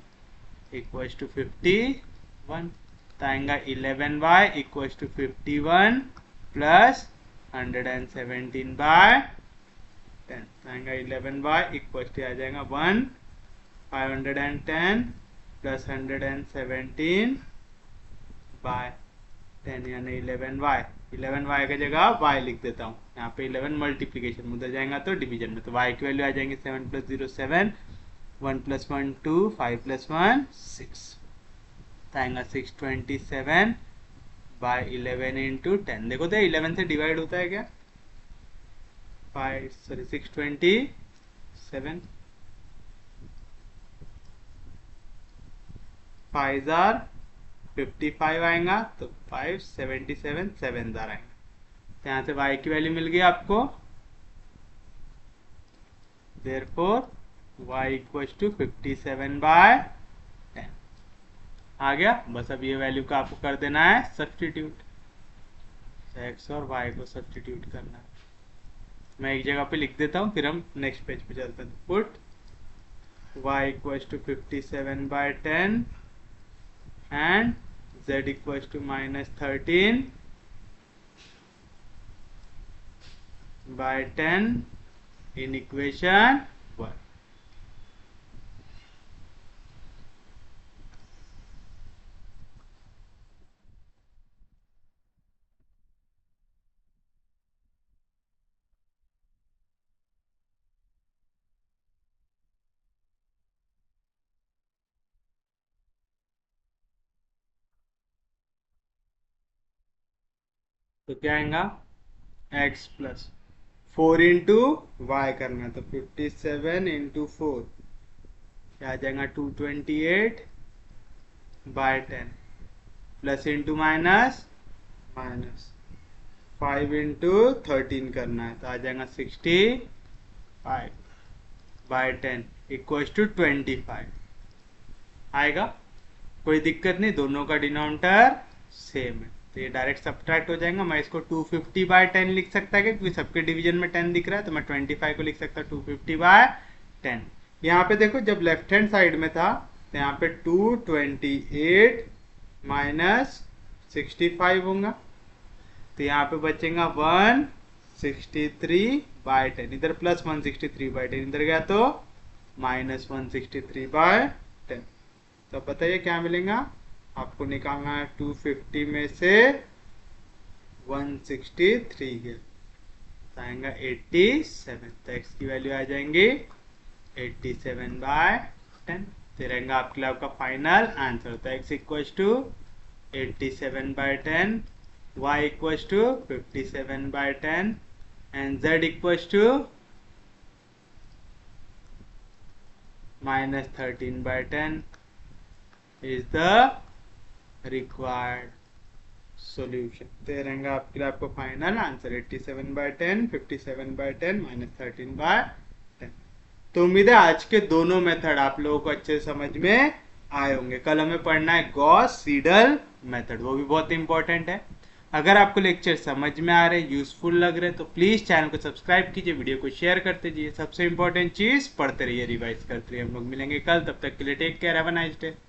इक्वल टू 51, तो आएगा 11y इक्वल टू 51 प्लस 117/10, तो आएगा 11y इक्वल टू आ जाएगा 510 प्लस 117/10 यानी 11y की जगह y लिख देता हूँ, यहाँ पे 11 मल्टीप्लीकेशन, उधर जाएगा तो डिवीजन में, तो y की वैल्यू आ जाएंगे 7 + 0 7, 1 + 1 2, 5 + 1 6, तो आएगा 627/11 इंटू 10। देखो तो 11 से डिवाइड होता है क्या, 627, 5 आर 55 आएगा, तो 577 7 आएगा, तो यहाँ से y की वैल्यू मिल गई आपको, देयरफॉर y इक्वल टू 57/10 आ गया। बस अब ये वैल्यू का आपको कर देना है सब्स्टिट्यूट, x और y को सब्स्टिट्यूट करना है। मैं एक जगह पे लिख देता हूँ, फिर हम नेक्स्ट पेज पे चलते हैं। Put y equal to 57/10 and z equals to minus 13/10 in equation 1। तो क्या आएगा, x प्लस 4 इंटू वाई करना है, तो 57 इंटू 4 क्या आ जाएगा 228/10 plus into minus minus 5 into 13 करना है, तो आ जाएगा 65/10 इक्वल टू 25 आएगा। कोई दिक्कत नहीं, दोनों का डिनोमिनेटर सेम है, तो ये डायरेक्ट सब्ट्रैक्ट हो जाएगा। मैं इसको 250/10 लिख सकता है क्योंकि सबके डिवीजन में 10 दिख रहा है, तो मैं 25 को लिख सकता हूँ 250/10। यहाँ पे देखो जब लेफ्ट हैंड साइड में था तो यहाँ पे 228 माइनस 65 होगा, तो यहाँ पे बचेगा 163/10, इधर प्लस 163/10, इधर गया तो माइनस 163/10। तो बताइए क्या मिलेगा आपको, निकालना है 250 में से 163 गया, तो आएगा 87, तो x की वैल्यू आ जाएंगी 87/10। तो रहेगा आपके लिए आपका फाइनल आंसर होता है x equals to 87/10, y equals to 57/10 and z equals to -13/10 is the required solution. तो ये रहेगा आपके लिए आपको फाइनल आंसर 87/10, 57/10, -13/10। तो उम्मीद है आज के दोनों मेथड आप लोगों को अच्छे से समझ में आए होंगे। कल हमें पढ़ना है गॉस सीडल मेथड, वो भी बहुत इंपॉर्टेंट है। अगर आपको लेक्चर समझ में आ रहे, यूजफुल लग रहे, तो प्लीज चैनल को सब्सक्राइब कीजिए, वीडियो को शेयर करते जाइए। सबसे इंपॉर्टेंट चीज पढ़ते रहिए, रिवाइज करते रहिए। हम लोग मिलेंगे कल, तब तक के लिए take care, have a nice day.